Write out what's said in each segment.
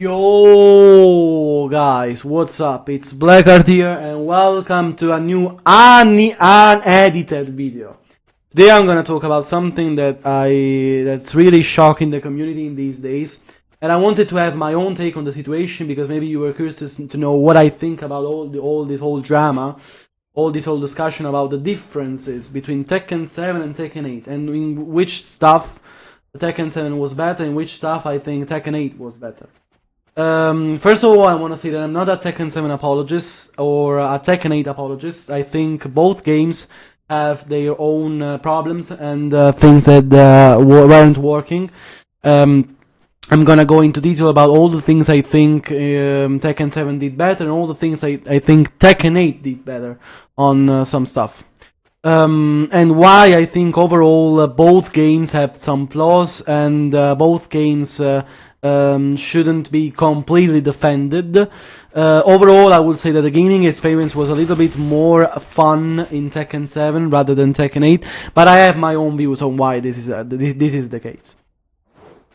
Yo guys, what's up? It's Blackheart here and welcome to a new unedited video. Today I'm gonna talk about something that's really shocking the community in these days, and I wanted to have my own take on the situation because maybe you were curious to know what I think about all this whole drama, all this whole discussion about the differences between Tekken 7 and Tekken 8, and in which stuff Tekken 7 was better, and which stuff I think Tekken 8 was better. First of all, I want to say that I'm not a Tekken 7 apologist or a Tekken 8 apologist. I think both games have their own problems and things that weren't working. I'm gonna go into detail about all the things I think Tekken 7 did better and all the things I think Tekken 8 did better on some stuff. And why I think overall both games have some flaws and both games shouldn't be completely defended. Overall, I would say that the gaming experience was a little bit more fun in Tekken 7 rather than Tekken 8, but I have my own views on why this is the case.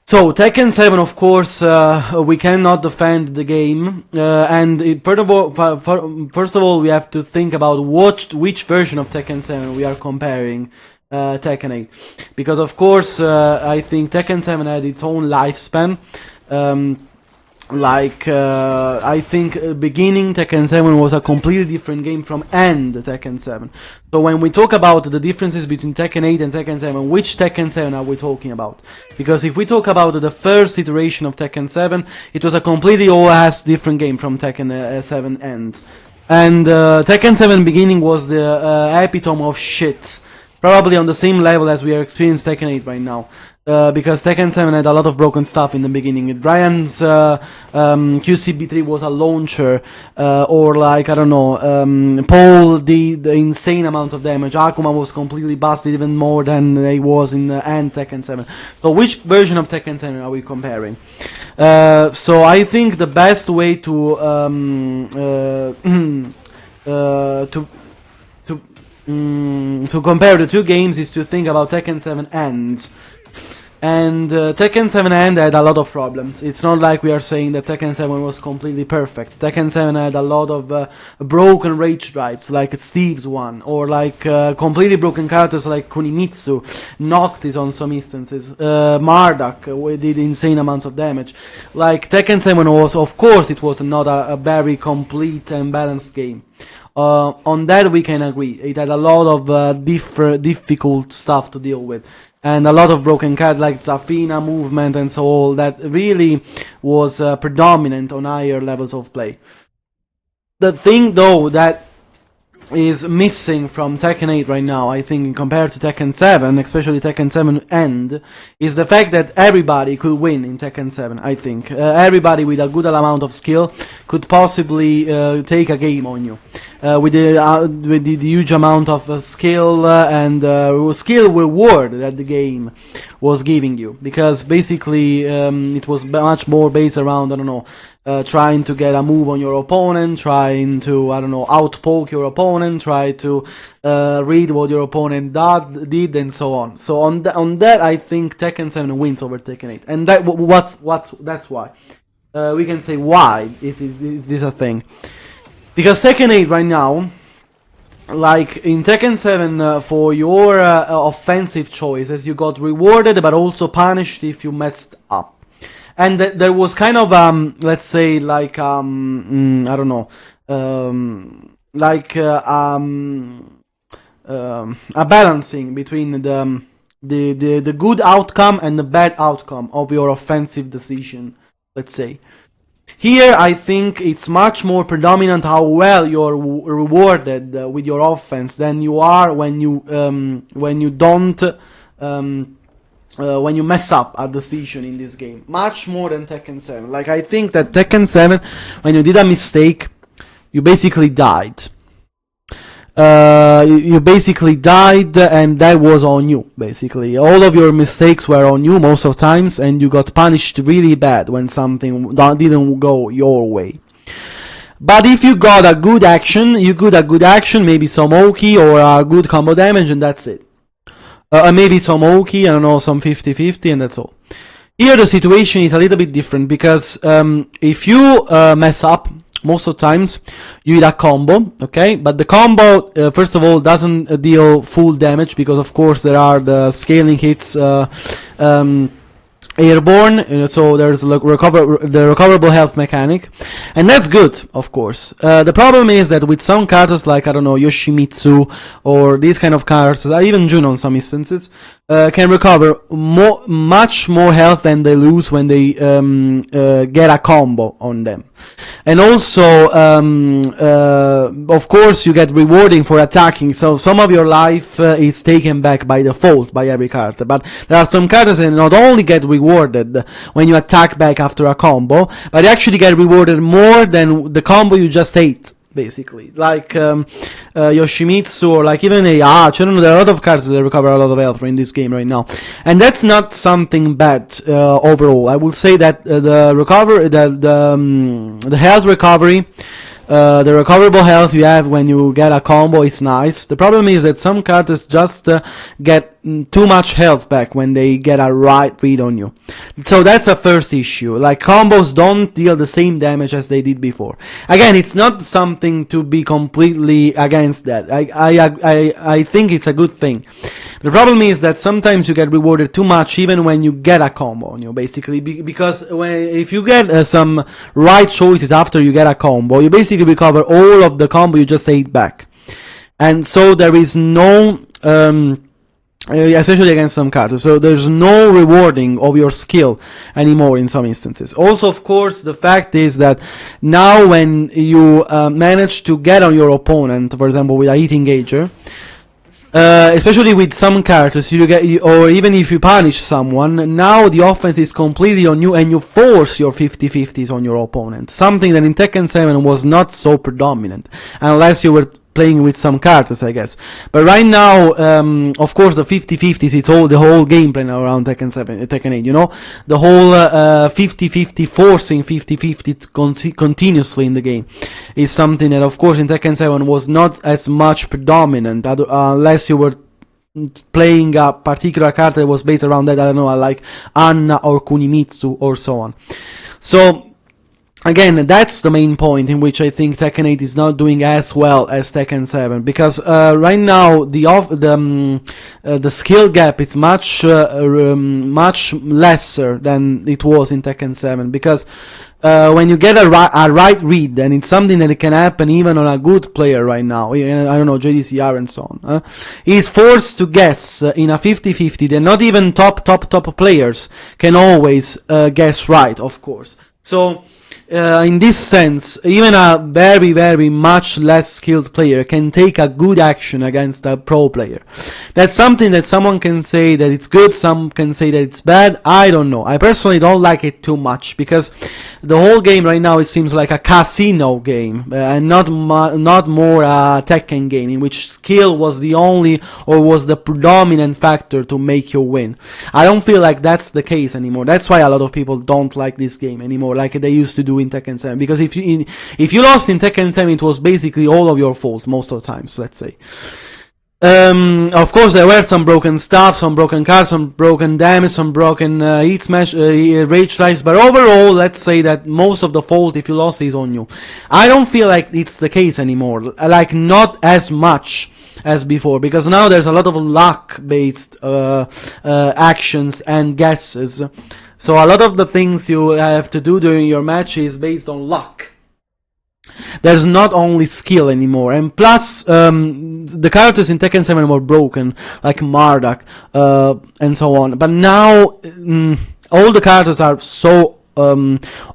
So, Tekken 7, of course, we cannot defend the game, and first of all, we have to think about which version of Tekken 7 we are comparing Tekken 8. Because, of course, I think Tekken 7 had its own lifespan. I think beginning Tekken 7 was a completely different game from end Tekken 7. So when we talk about the differences between Tekken 8 and Tekken 7, which Tekken 7 are we talking about? Because if we talk about the first iteration of Tekken 7, it was a completely all-ass different game from Tekken 7 end. And Tekken 7 beginning was the epitome of shit. Probably on the same level as we are experiencing Tekken 8 right now. Because Tekken 7 had a lot of broken stuff in the beginning. Ryan's QCB3 was a launcher, or like, I don't know, Paul did insane amounts of damage. Akuma was completely busted even more than he was in end Tekken 7. So which version of Tekken 7 are we comparing? So I think the best way to compare the two games is to think about Tekken 7 End. And Tekken 7 End had a lot of problems. It's not like we are saying that Tekken 7 was completely perfect. Tekken 7 had a lot of broken rage drives, like Steve's one, or like completely broken characters like Kunimitsu, Noctis on some instances, Marduk did insane amounts of damage. Like Tekken 7 was, of course, it was not a very complete and balanced game. On that we can agree. It had a lot of difficult stuff to deal with. And a lot of broken cards like Zafina movement and so all that really was predominant on higher levels of play. The thing though that is missing from Tekken 8 right now, I think, compared to Tekken 7, especially Tekken 7 End, is the fact that everybody could win in Tekken 7, I think. Everybody with a good amount of skill could possibly take a game on you. With the huge amount of skill and skill reward that the game was giving you. Because basically it was much more based around, I don't know, trying to get a move on your opponent, trying to, I don't know, outpoke your opponent, try to read what your opponent did, and so on. So on that, I think Tekken 7 wins over Tekken 8, and that's why we can say why is this a thing? Because Tekken 8 right now, like in Tekken 7, for your offensive choices, you got rewarded but also punished if you messed up. And there was kind of, let's say, like, I don't know, a balancing between the good outcome and the bad outcome of your offensive decision, let's say. Here, I think it's much more predominant how well you're rewarded with your offense than you are when you don't. When you mess up a decision in this game, much more than Tekken 7. Like, I think that Tekken 7, when you did a mistake, you basically died. You basically died, and that was on you, basically. All of your mistakes were on you most of the times, and you got punished really bad when something didn't go your way. But if you got a good action, maybe some Oki or a good combo damage, and that's it. Maybe some Oki, I don't know, some 50-50, and that's all. Here the situation is a little bit different because if you mess up, most of the times you hit a combo, okay? But the combo, first of all, doesn't deal full damage because, of course, there are the scaling hits airborne, so there's the recoverable health mechanic, and that's good, of course. The problem is that with some characters like, I don't know, Yoshimitsu or these kind of characters, even Juno in some instances, can recover much more health than they lose when they get a combo on them. And also, of course, you get rewarding for attacking, so some of your life is taken back by default by every character. But there are some characters that not only get rewarded when you attack back after a combo, but you actually get rewarded more than the combo you just ate, basically. Like Yoshimitsu or like even Aach. I don't know, there are a lot of characters that recover a lot of health in this game right now. And that's not something bad overall. I would say that the health recovery, the recoverable health you have when you get a combo is nice. The problem is that some characters just get too much health back when they get a right read on you. So that's a first issue. Like, combos don't deal the same damage as they did before. Again, it's not something to be completely against that. I think it's a good thing. The problem is that sometimes you get rewarded too much even when you get a combo on you, basically, because if you get some right choices after you get a combo, you basically recover all of the combo you just ate back. And so there is no especially against some characters, so there's no rewarding of your skill anymore in some instances. Also, of course, the fact is that now when you manage to get on your opponent, for example with a heat engager, especially with some characters, or even if you punish someone, now the offense is completely on you and you force your 50-50s on your opponent, something that in Tekken 7 was not so predominant, unless you were playing with some characters, I guess. But right now, of course, the 50-50s, it's the whole gameplay around Tekken 8, you know? The whole 50-50, forcing 50-50 continuously in the game is something that, of course, in Tekken 7 was not as much predominant, unless you were playing a particular character that was based around that, I don't know, like Anna or Kunimitsu or so on. So, again, that's the main point in which I think Tekken 8 is not doing as well as Tekken 7, because right now the skill gap is much lesser than it was in Tekken 7, because when you get a right read, and it's something that can happen even on a good player right now, I don't know, JDCR and so on, he's forced to guess in a 50-50 that not even top players can always guess right, of course. So in this sense, even a very, very much less skilled player can take a good action against a pro player. That's something that someone can say that it's good, some can say that it's bad. I don't know. I personally don't like it too much, because the whole game right now, it seems like a casino game, and not more a Tekken game, in which skill was the only, or was the predominant factor to make you win. I don't feel like that's the case anymore. That's why a lot of people don't like this game anymore, like they used to do in Tekken 7, because if you lost in Tekken 7, it was basically all of your fault most of the times, let's say. Of course, there were some broken stuff, some broken cards, some broken damage, some broken heat smash, rage strikes, but overall, let's say that most of the fault, if you lost, is on you. I don't feel like it's the case anymore, like not as much as before, because now there's a lot of luck-based actions and guesses. So a lot of the things you have to do during your match is based on luck. There's not only skill anymore, and plus the characters in Tekken 7 were broken, like Mardak and so on. But now all the characters are so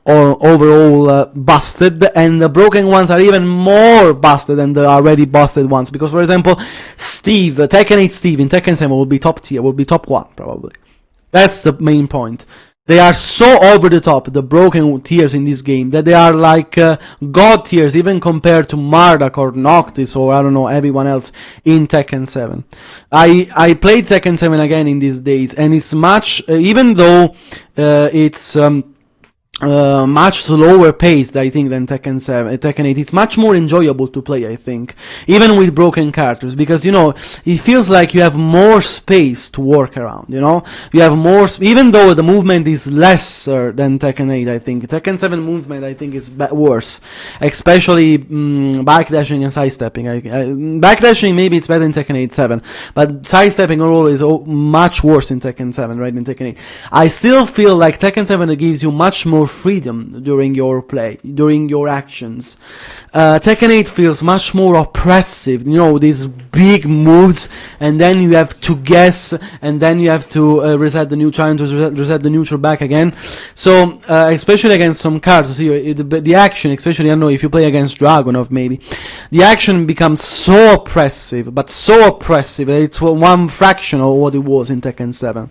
overall busted, and the broken ones are even more busted than the already busted ones. Because, for example, Steve, Tekken 8 Steve in Tekken 7 will be top tier, will be top 1 probably. That's the main point. They are so over the top, the broken tiers in this game, that they are like god tiers, even compared to Mardak or Noctis or I don't know, everyone else in Tekken 7. I played Tekken 7 again in these days, and it's much, even though it's much slower paced, I think, than Tekken 8. It's much more enjoyable to play, I think, even with broken characters, because, it feels like you have more space to work around, You have more, even though the movement is lesser than Tekken 8, I think. Tekken 7 movement, I think, is worse, especially backdashing and sidestepping. Backdashing, maybe it's better in Tekken 8 7, but sidestepping overall is much worse in Tekken 7, right, than Tekken 8. I still feel like Tekken 7 gives you much more freedom during your play, during your actions. Tekken 8 feels much more oppressive, these big moves, and then you have to guess, and then you have to reset the neutral, to reset the neutral back again. So, especially against some cards here, the action, especially, I don't know, if you play against Dragunov, maybe, the action becomes so oppressive, but so oppressive that it's one fraction of what it was in Tekken 7.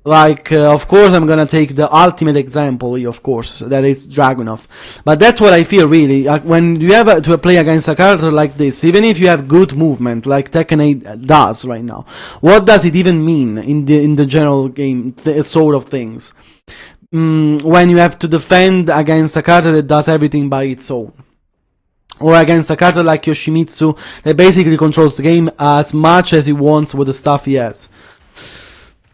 Like, of course, I'm gonna take the ultimate example, of course, that is Dragunov. But that's what I feel, really. When you have to play against a character like this, even if you have good movement, like Tekken 8 does right now, what does it even mean in the general game, sort of things? When you have to defend against a character that does everything by its own. Or against a character like Yoshimitsu, that basically controls the game as much as he wants with the stuff he has.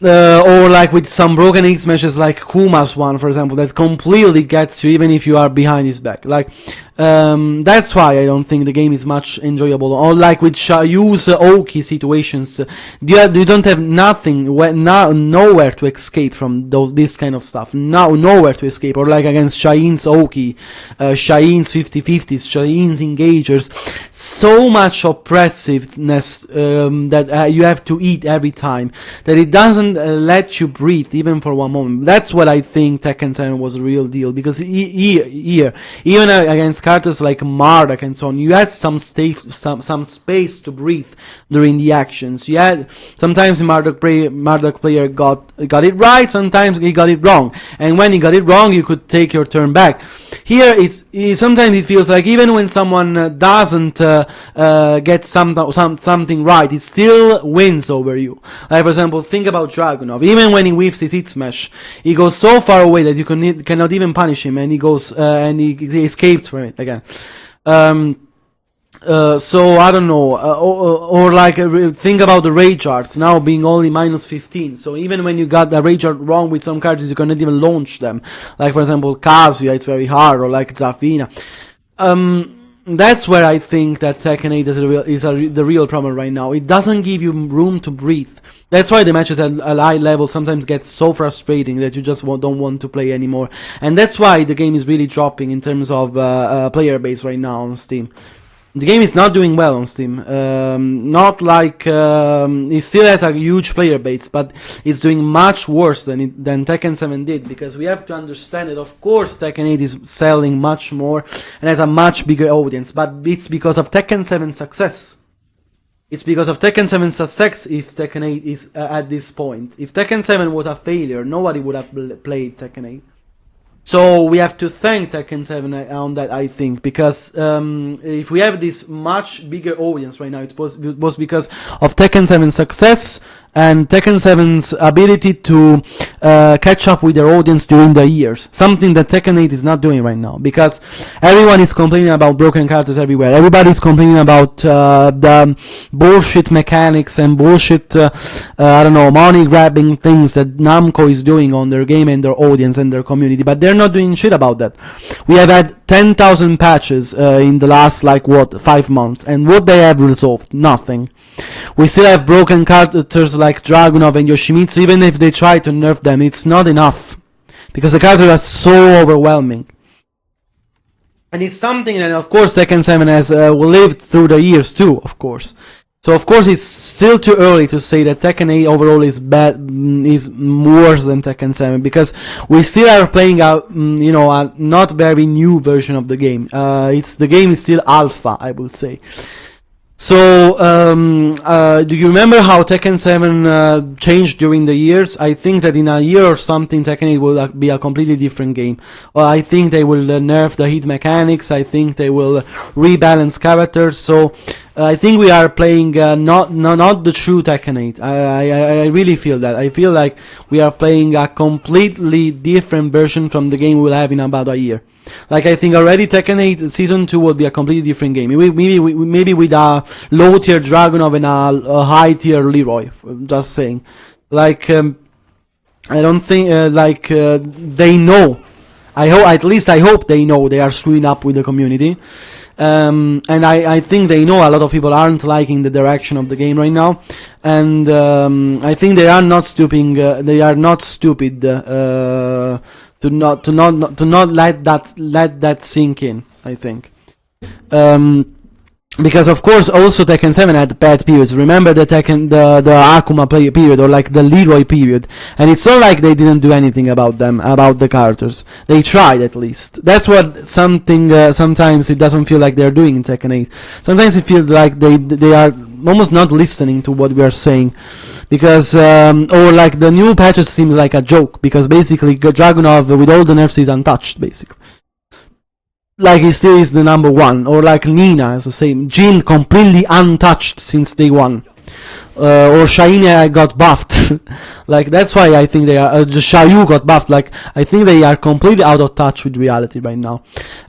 Or like with some broken X matches like Kuma's one, for example, that completely gets you even if you are behind his back. Like, that's why I don't think the game is much enjoyable. Or like with Shayu's Oki situations, you don't have nowhere to escape from this kind of stuff. Nowhere to escape. Or like against Shain's Oki, Shain's 50-50s, Shain's Engagers. So much oppressiveness that you have to eat every time, that it doesn't let you breathe even for one moment. That's what I think Tekken 7 was a real deal, because here, even against characters like Marduk and so on, you had some space to breathe during the actions. You had sometimes the Marduk player got it right, sometimes he got it wrong, and when he got it wrong, you could take your turn back. Here, sometimes it feels like even when someone doesn't get something right, it still wins over you. Like, for example, think about Dragunov. Even when he whiffs his hit smash, he goes so far away that you cannot even punish him, and he goes and he escapes from it again. So I don't know, or like think about the rage arts now being only -15. So even when you got the rage art wrong with some characters, you cannot even launch them. Like, for example, Kazuya, it's very hard, or like Zafina. That's where I think that Tekken 8 is the real problem right now. It doesn't give you room to breathe. That's why the matches at a high level sometimes get so frustrating that you just don't want to play anymore. And that's why the game is really dropping in terms of player base right now on Steam. The game is not doing well on Steam. Not like it still has a huge player base, but it's doing much worse than Tekken 7 did, because we have to understand that, of course, Tekken 8 is selling much more and has a much bigger audience, but it's because of Tekken 7's success. It's because of Tekken 7's success if Tekken 8 is at this point. If Tekken 7 was a failure, nobody would have played Tekken 8. So we have to thank Tekken 7 on that, I think, because if we have this much bigger audience right now, it was because of Tekken 7's success and Tekken 7's ability to catch up with their audience during the years. Something that Tekken 8 is not doing right now, because everyone is complaining about broken characters everywhere. Everybody is complaining about the bullshit mechanics and bullshit, money grabbing things that Namco is doing on their game and their audience and their community, but they're not doing shit about that. We have had 10,000 patches in the last 5 months, and what they have resolved? Nothing. We still have broken characters like Dragunov and Yoshimitsu. Even if they try to nerf them, it's not enough, because the characters are so overwhelming. And it's something that, of course, Tekken 7 has lived through the years too, of course. So, of course, it's still too early to say that Tekken 8 overall is worse than Tekken 7, because we still are playing a not very new version of the game. The game is still alpha, I would say. So, do you remember how Tekken 7 changed during the years? I think that in a year or something, Tekken 8 will be a completely different game. I think they will nerf the hit mechanics. I think they will rebalance characters. So, I think we are playing not the true Tekken 8. I really feel that. I feel like we are playing a completely different version from the game we'll have in about a year. Like, I think already Tekken 8 Season 2 will be a completely different game. Maybe with a low tier Dragunov and a high tier Leroy. Just saying. Like, I don't think, they know. At least I hope they know they are screwing up with the community. And I think they know a lot of people aren't liking the direction of the game right now, and I think they are not stupid. They are not stupid to not let that sink in. I think. Because of course also Tekken 7 had bad periods. Remember the Akuma period, or like the Leroy period, and it's not like they didn't do anything about the characters. They tried at least. That's what sometimes it doesn't feel like they're doing in Tekken 8. Sometimes it feels like they are almost not listening to what we are saying, because or like the new patches seems like a joke, because basically Dragunov with all the nerfs is untouched basically. Like he still is the number one, or like Nina is the same. Jin completely untouched since day one, or Shaina got buffed. Like that's why I think they are. Xiaoyu got buffed. Like I think they are completely out of touch with reality right now,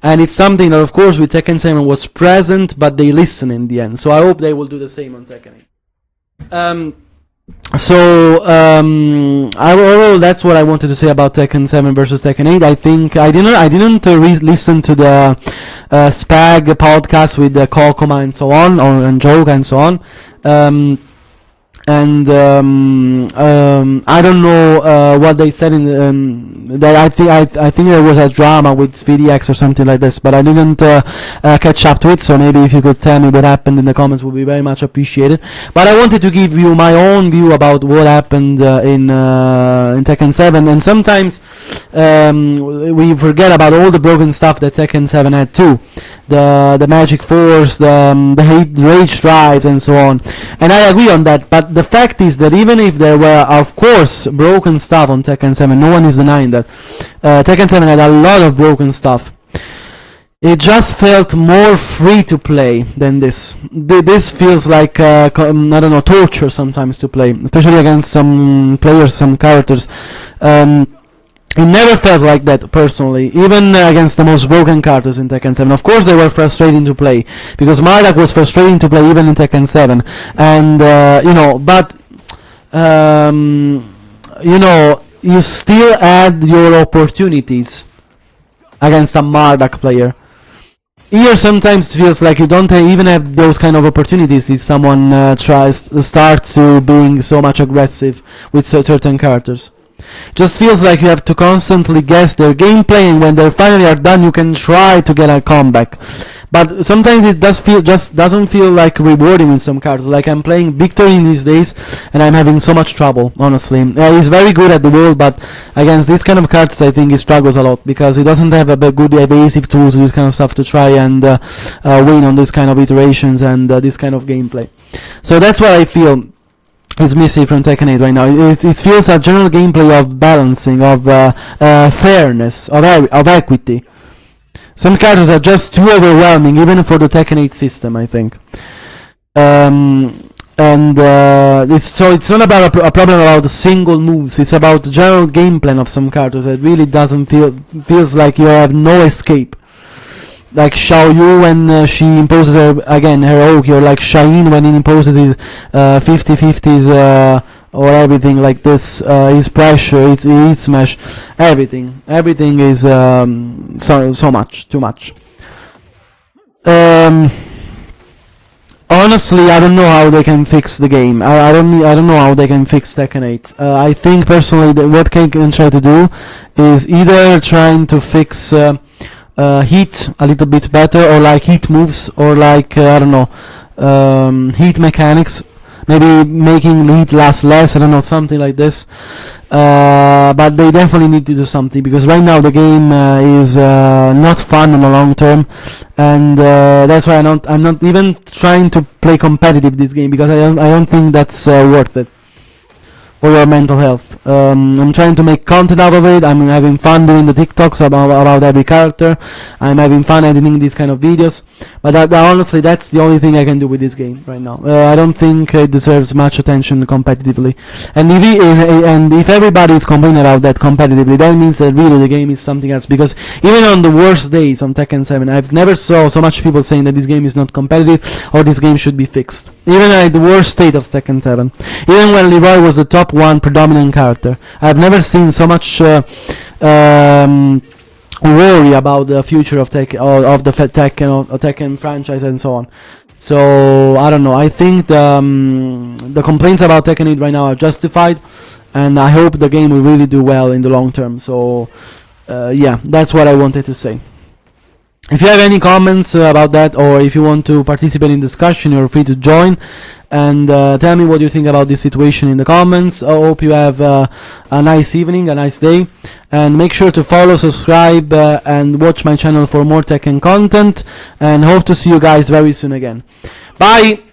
and it's something that of course with Tekken 7 was present, but they listen in the end. So I hope they will do the same on Tekken 8. Overall, that's what I wanted to say about Tekken 7 versus Tekken 8. I think I didn't listen to the Spag podcast with Kokoma and so on, and Joke and so on. I don't know what they said in I think there was a drama with VDX or something like this, but I didn't catch up to it. So maybe if you could tell me what happened in the comments, would be very much appreciated. But I wanted to give you my own view about what happened in Tekken 7, and sometimes we forget about all the broken stuff that Tekken 7 had too. The Magic Force, the hate rage drives, and so on. And I agree on that, but the fact is that even if there were, of course, broken stuff on Tekken 7, no one is denying that. Tekken 7 had a lot of broken stuff. It just felt more free to play than this. This feels like, I don't know, torture sometimes to play, especially against some players, some characters. It never felt like that, personally, even against the most broken characters in Tekken 7. Of course, they were frustrating to play, because Mardak was frustrating to play even in Tekken 7. And, you still had your opportunities against a Mardak player. Here, sometimes it feels like you don't even have those kind of opportunities if someone starts to being so much aggressive with certain characters. Just feels like you have to constantly guess their gameplay, and when they finally are done, you can try to get a comeback. But sometimes it doesn't feel like rewarding with some cards. Like I'm playing Victory in these days, and I'm having so much trouble, honestly. He's very good at the world, but against these kind of cards, I think he struggles a lot, because he doesn't have a good evasive tools, this kind of stuff to try and win on this kind of iterations and this kind of gameplay. So that's what I feel is missing from Tekken 8 right now. It feels a general gameplay of balancing, of fairness, of equity. Some characters are just too overwhelming, even for the Tekken 8 system, I think. It's not about a problem about the single moves. It's about the general game plan of some characters that really doesn't feels like you have no escape. Like Xiaoyu when she imposes her Oki, or like Shaheen when he imposes his 50-50s or everything like this, his pressure, his smash, everything is so much, too much. Honestly, I don't know how they can fix the game. I don't know how they can fix Tekken 8. I think personally that what they can try to do is either trying to fix heat a little bit better, or like heat moves, or like heat mechanics, maybe making heat last less, I don't know, something like this. But they definitely need to do something, because right now the game is not fun in the long term, and that's why I'm not even trying to play competitive this game, because I don't think that's worth it. for your mental health. I'm trying to make content out of it. I'm having fun doing the TikToks about every character. I'm having fun editing these kind of videos. But honestly, that's the only thing I can do with this game right now. I don't think it deserves much attention competitively. And if everybody is complaining about that competitively, that means that really the game is something else. Because even on the worst days on Tekken 7, I've never saw so much people saying that this game is not competitive or this game should be fixed. Even at the worst state of Tekken 7, even when Leroy was the top one predominant character, I've never seen so much worry about the future of the Tekken franchise and so on. So I don't know. I think the complaints about Tekken 8 right now are justified, and I hope the game will really do well in the long term. So yeah, that's what I wanted to say. If you have any comments about that, or if you want to participate in discussion, you're free to join and tell me what you think about this situation in the comments. I hope you have a nice evening, a nice day, and make sure to follow, subscribe, and watch my channel for more Tekken content, and hope to see you guys very soon again. Bye!